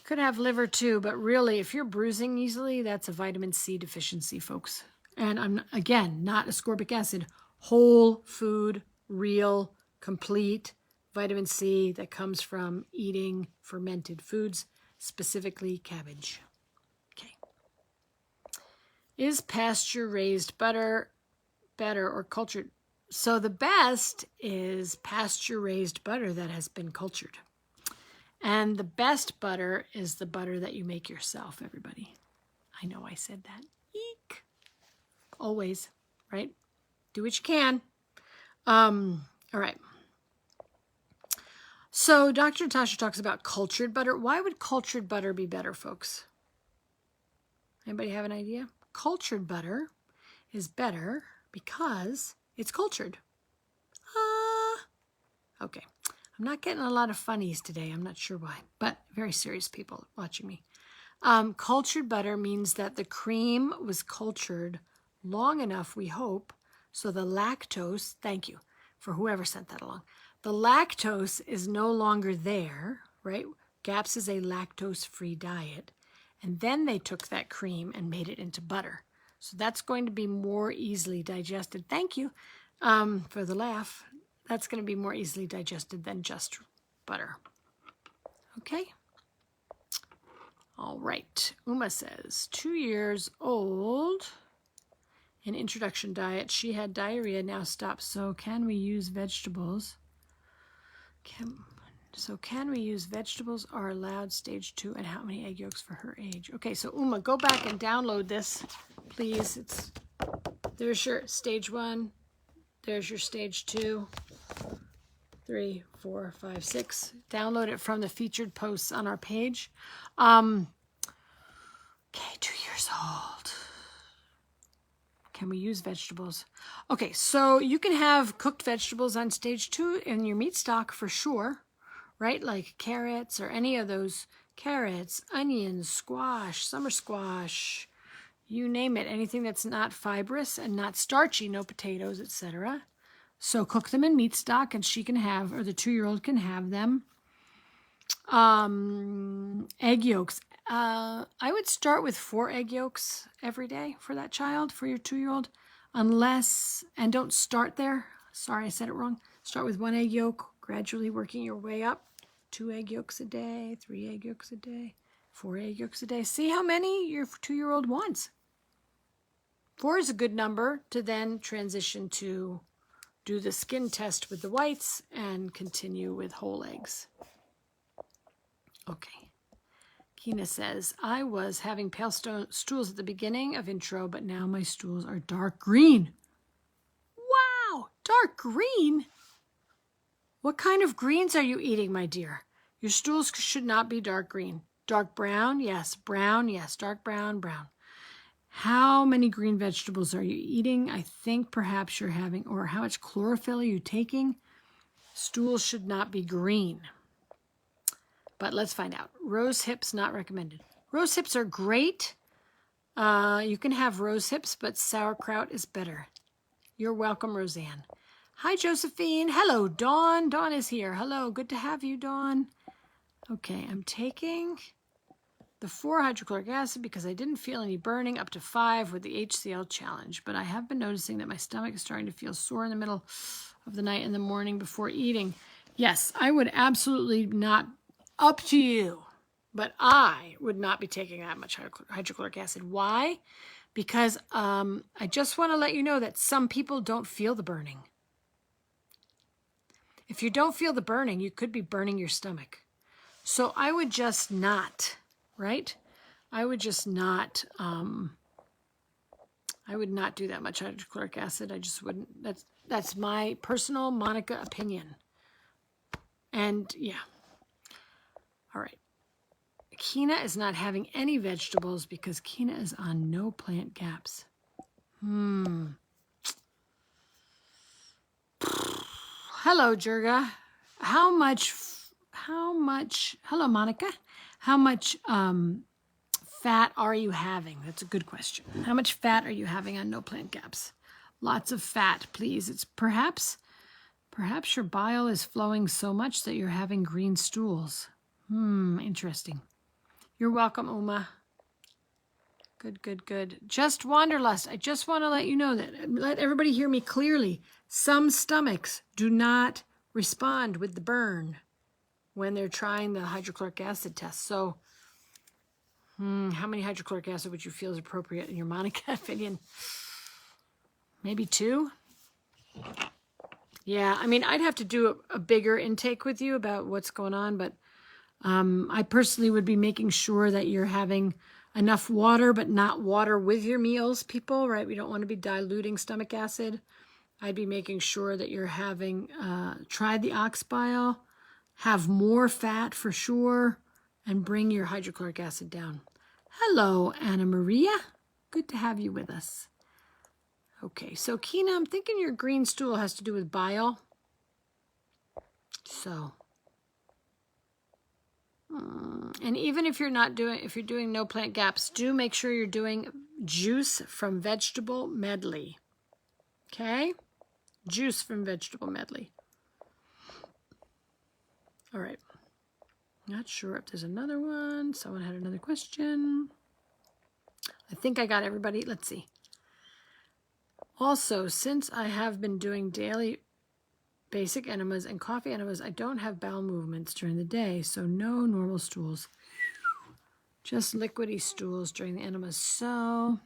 could have liver too, but really, if you're bruising easily, that's a vitamin C deficiency, folks. And I'm, again, not ascorbic acid, whole food, real, complete vitamin C that comes from eating fermented foods, specifically cabbage. Is pasture-raised butter better or cultured? So the best is pasture-raised butter that has been cultured. And the best butter is the butter that you make yourself, everybody. I know I said that. Eek. Always, right? Do what you can. All right. So Dr. Natasha talks about cultured butter. Why would cultured butter be better, folks? Anybody have an idea? Cultured butter is better because it's cultured. Okay. I'm not getting a lot of funnies today. I'm not sure why, but very serious people watching me. Cultured butter means that the cream was cultured long enough, we hope, so the lactose, thank you for whoever sent that along, the lactose is no longer there, right? GAPS is a lactose-free diet. And then they took that cream and made it into butter. So that's going to be more easily digested. Thank you for the laugh. That's going to be more easily digested than just butter. Okay. All right. Uma says, 2 years old. In introduction diet, she had diarrhea, now stopped. So can we use vegetables? Can we use vegetables are allowed stage 2 and how many egg yolks for her age? Okay, so Uma, go back and download this, please. There's your stage 1. There's your stage 2. 3, 4, 5, 6. Download it from the featured posts on our page. Okay, 2 years old. Can we use vegetables? Okay, so you can have cooked vegetables on stage 2 in your meat stock for sure, right? Like carrots or any of those carrots, onions, squash, summer squash, you name it, anything that's not fibrous and not starchy, no potatoes, etc. So cook them in meat stock and she can have, or the 2-year-old can have them. Egg yolks. I would start with 4 egg yolks every day for that child, for your 2-year-old, unless, and don't start there. Sorry, I said it wrong. Start with 1 egg yolk, gradually working your way up. 2 egg yolks a day, 3 egg yolks a day, 4 egg yolks a day. See how many your 2-year-old wants. 4 is a good number to then transition to do the skin test with the whites and continue with whole eggs. Okay. Kina says, I was having pale stools at the beginning of intro, but now my stools are dark green. Wow, dark green? What kind of greens are you eating, my dear? Your stools should not be dark green. Dark brown, yes. Brown, yes. Dark brown, brown. How many green vegetables are you eating? I think perhaps you're having, or how much chlorophyll are you taking? Stools should not be green. But let's find out. Rose hips not recommended. Rose hips are great. You can have rose hips, but sauerkraut is better. You're welcome, Roseanne. Hi, Josephine. Hello, Dawn. Dawn is here. Hello. Good to have you, Dawn. Okay, I'm taking the 4 hydrochloric acid because I didn't feel any burning, up to 5 with the HCl challenge. But I have been noticing that my stomach is starting to feel sore in the middle of the night and the morning before eating. Yes, I would absolutely not, up to you, but I would not be taking that much hydrochloric acid. Why? Because I just want to let you know that some people don't feel the burning. If you don't feel the burning, you could be burning your stomach. So I would just not, right? I would just not, I would not do that much hydrochloric acid. I just wouldn't. That's my personal Monica opinion. And yeah. All right. Kina is not having any vegetables because Kina is on no plant gaps. Hello, Jurga. Hello, Monica. How much fat are you having? That's a good question. How much fat are you having on no plant gaps? Lots of fat, please. It's perhaps your bile is flowing so much that you're having green stools. Interesting. You're welcome, Uma. Good. Just Wanderlust. I just want to let you know that, let everybody hear me clearly. Some stomachs do not respond with the burn when they're trying the hydrochloric acid test. So How many hydrochloric acid would you feel is appropriate in your Monica opinion? Maybe 2? Yeah, I mean, I'd have to do a bigger intake with you about what's going on, but I personally would be making sure that you're having enough water, but not water with your meals, people, right? We don't want to be diluting stomach acid. I'd be making sure that you're having, tried the ox bile, have more fat for sure, and bring your hydrochloric acid down. Hello, Anna Maria. Good to have you with us. Okay, so Kina, I'm thinking your green stool has to do with bile. So, and even if you're not doing, if you're doing no plant gaps, do make sure you're doing juice from vegetable medley. Okay? Juice from vegetable medley. All right. Not sure if there's another one. Someone had another question. I think I got everybody. Let's see. Also, since I have been doing daily basic enemas and coffee enemas, I don't have bowel movements during the day, so no normal stools. Just liquidy stools during the enemas. So,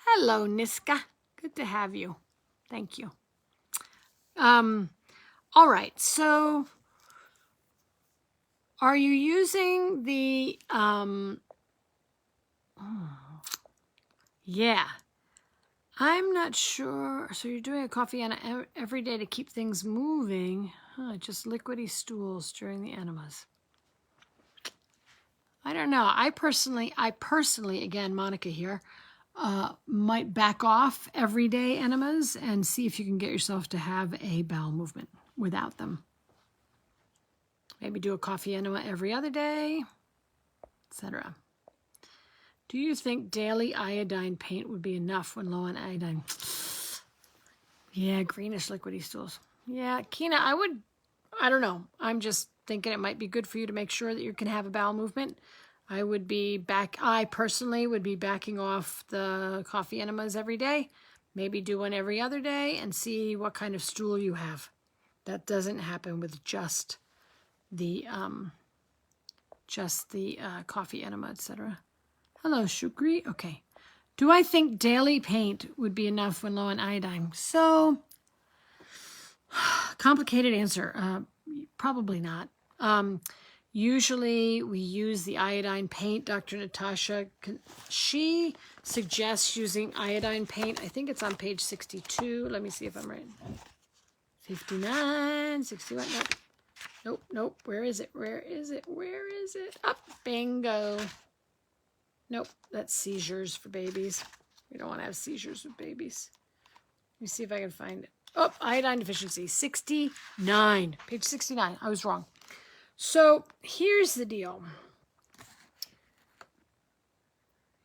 Hello, Niska. Good to have you. Thank you. All right, so are you using the, yeah, I'm not sure. So you're doing a coffee enema every day to keep things moving. Just liquidy stools during the enemas. I don't know. I personally, again, Monica here, might back off everyday enemas and see if you can get yourself to have a bowel movement without them. Maybe do a coffee enema every other day, etc. Do you think daily iodine paint would be enough when low on iodine? Yeah, greenish liquidy stools. Yeah, Kina, I don't know. I'm just thinking it might be good for you to make sure that you can have a bowel movement. I personally would be backing off the coffee enemas every day. Maybe do one every other day and see what kind of stool you have. That doesn't happen with just the coffee enema, etc. Hello, Shukri. Okay. Do I think daily paint would be enough when low on iodine? So, complicated answer. Probably not. Usually we use the iodine paint. Dr. Natasha, she suggests using iodine paint. I think it's on page 62. Let me see if I'm right. 59, 61. Nope. Where is it? Up, bingo. Nope, that's seizures for babies. We don't want to have seizures with babies. Let me see if I can find it. Oh, iodine deficiency, 69. Page 69. I was wrong. So here's the deal.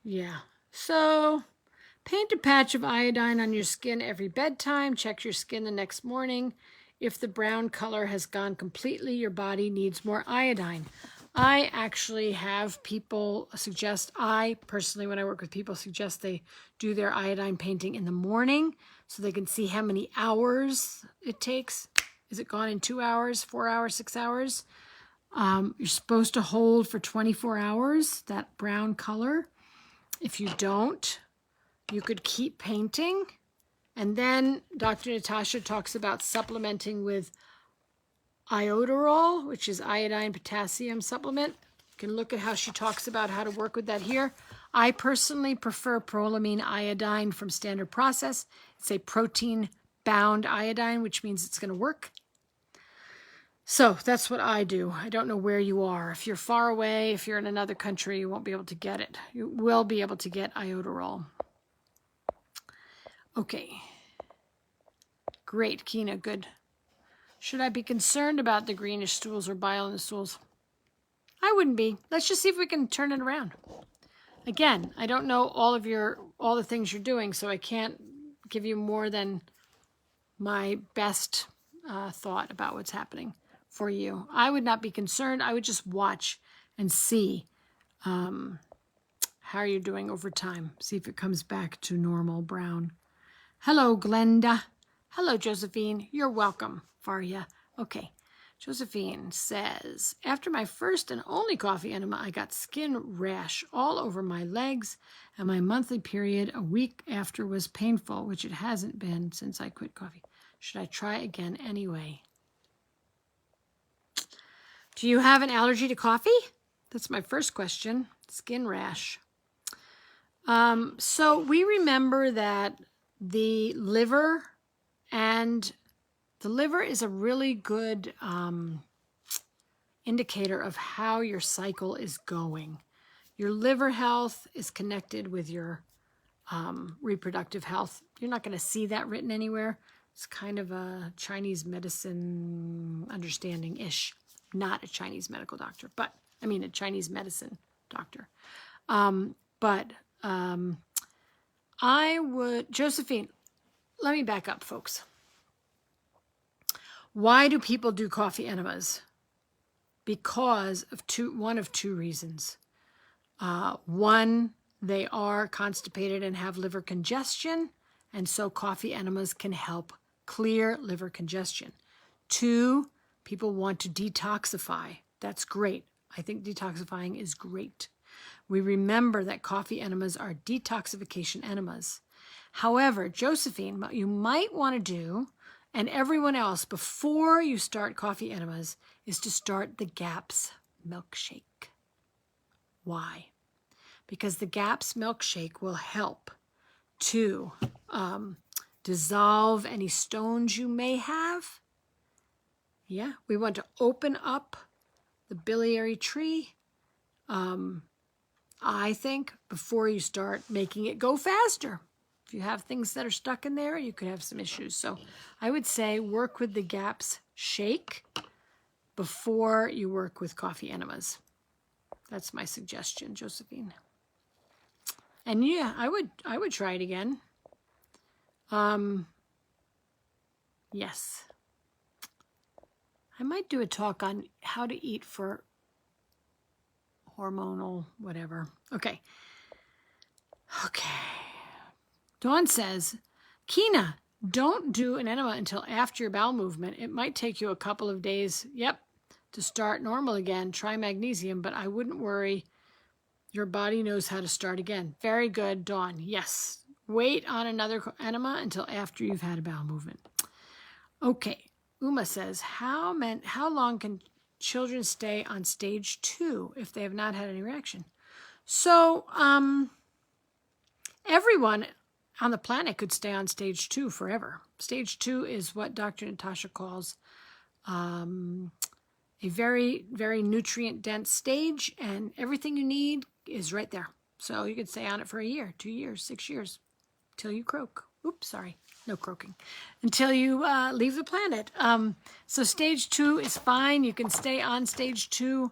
Yeah. So paint a patch of iodine on your skin every bedtime. Check your skin the next morning. If the brown color has gone completely, your body needs more iodine. I actually have people suggest, I personally, when I work with people, suggest they do their iodine painting in the morning so they can see how many hours it takes. Is it gone in 2 hours, 4 hours, 6 hours? You're supposed to hold for 24 hours, that brown color. If you don't, you could keep painting. And then Dr. Natasha talks about supplementing with iodoral, which is iodine potassium supplement. You can look at how she talks about how to work with that here. I personally prefer prolamine iodine from Standard Process. It's a protein-bound iodine, which means it's going to work. So that's what I do. I don't know where you are. If you're far away, if you're in another country, you won't be able to get it. You will be able to get iodoral. Okay. Great, Kina, good. Should I be concerned about the greenish stools or bile in the stools? I wouldn't be. Let's just see if we can turn it around. Again, I don't know all the things you're doing, so I can't give you more than my best thought about what's happening for you. I would not be concerned. I would just watch and see how you're doing over time. See if it comes back to normal brown. Hello, Glenda. Hello, Josephine. You're welcome, Faria. Okay. Josephine says, after my first and only coffee enema, I got skin rash all over my legs, and my monthly period a week after was painful, which it hasn't been since I quit coffee. Should I try again anyway? Do you have an allergy to coffee? That's my first question. Skin rash. So we remember that the liver is a really good indicator of how your cycle is going. Your liver health is connected with your reproductive health. You're not going to see that written anywhere. It's kind of a Chinese medicine understanding-ish. Not a Chinese medical doctor, but I mean a Chinese medicine doctor. Josephine, let me back up, folks. Why do people do coffee enemas? Because of one of two reasons. One, they are constipated and have liver congestion, and so coffee enemas can help clear liver congestion. Two, people want to detoxify. That's great. I think detoxifying is great. We remember that coffee enemas are detoxification enemas. However, Josephine, what you might want to do, and everyone else, before you start coffee enemas, is to start the GAPS milkshake. Why? Because the GAPS milkshake will help to dissolve any stones you may have. Yeah, we want to open up the biliary tree, I think, before you start making it go faster. If you have things that are stuck in there, you could have some issues. So I would say work with the GAPS shake before you work with coffee enemas. That's my suggestion, Josephine. And yeah, I would try it again. Yes. I might do a talk on how to eat for hormonal whatever. Okay. Dawn says, Kina, don't do an enema until after your bowel movement. It might take you a couple of days, to start normal again. Try magnesium, but I wouldn't worry. Your body knows how to start again. Very good, Dawn. Yes. Wait on another enema until after you've had a bowel movement. Okay. Uma says, how long can children stay on stage 2 if they have not had any reaction? So everyone on the planet could stay on stage 2 forever. Stage 2 is what Dr. Natasha calls a very, very nutrient-dense stage, and everything you need is right there. So you could stay on it for a year, 2 years, 6 years, till you croak. Oops, sorry. No croaking. Until you leave the planet. So stage 2 is fine. You can stay on stage 2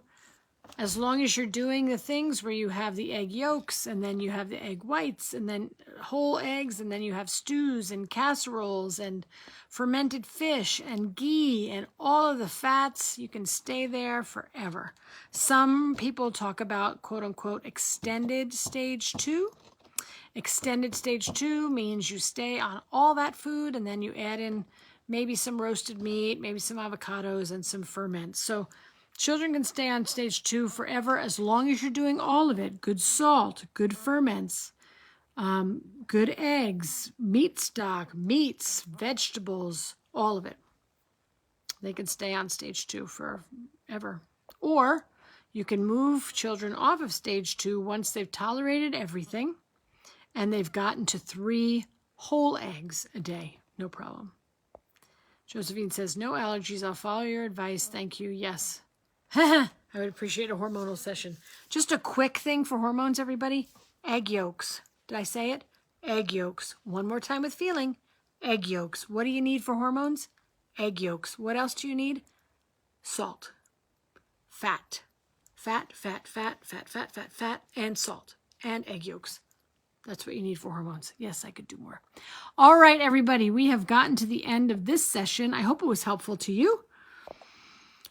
as long as you're doing the things where you have the egg yolks, and then you have the egg whites, and then whole eggs, and then you have stews and casseroles and fermented fish and ghee and all of the fats. You can stay there forever. Some people talk about, quote unquote, extended stage 2. Extended stage 2 means you stay on all that food, and then you add in maybe some roasted meat, maybe some avocados, and some ferments. So children can stay on stage 2 forever as long as you're doing all of it. Good salt, good ferments, good eggs, meat stock, meats, vegetables, all of it. They can stay on stage 2 forever. Or you can move children off of stage 2 once they've tolerated everything, and they've gotten to 3 whole eggs a day. No problem. Josephine says, no allergies. I'll follow your advice. Thank you. Yes. I would appreciate a hormonal session. Just a quick thing for hormones, everybody. Egg yolks. Did I say it? Egg yolks. One more time with feeling. Egg yolks. What do you need for hormones? Egg yolks. What else do you need? Salt. Fat. Fat, and salt. And egg yolks. That's what you need for hormones. Yes, I could do more. All right, everybody, we have gotten to the end of this session. I hope it was helpful to you.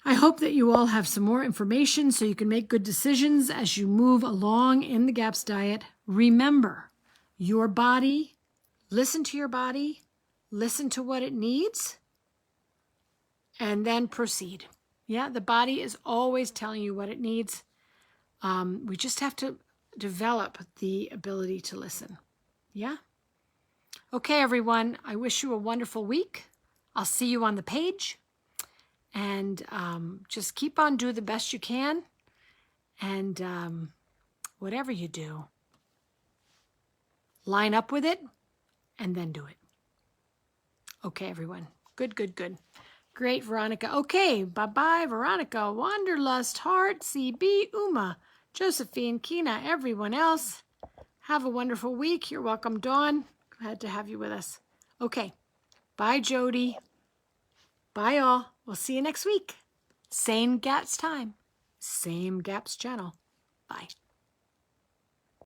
I hope that you all have some more information so you can make good decisions as you move along in the GAPS diet. Remember, your body, listen to your body, listen to what it needs, and then proceed. Yeah, the body is always telling you what it needs. We just have to develop the ability to listen. Yeah? Okay, everyone. I wish you a wonderful week. I'll see you on the page. And just keep on doing the best you can. And whatever you do, line up with it and then do it. Okay, everyone. Good, good, good. Great, Veronica. Okay, bye-bye, Veronica, Wanderlust, Heart, CB, Uma, Josephine, Kina, everyone else. Have a wonderful week. You're welcome, Dawn. Glad to have you with us. Okay, bye, Jody. Bye, all. We'll see you next week. Same GAPS time, same GAPS channel. Bye.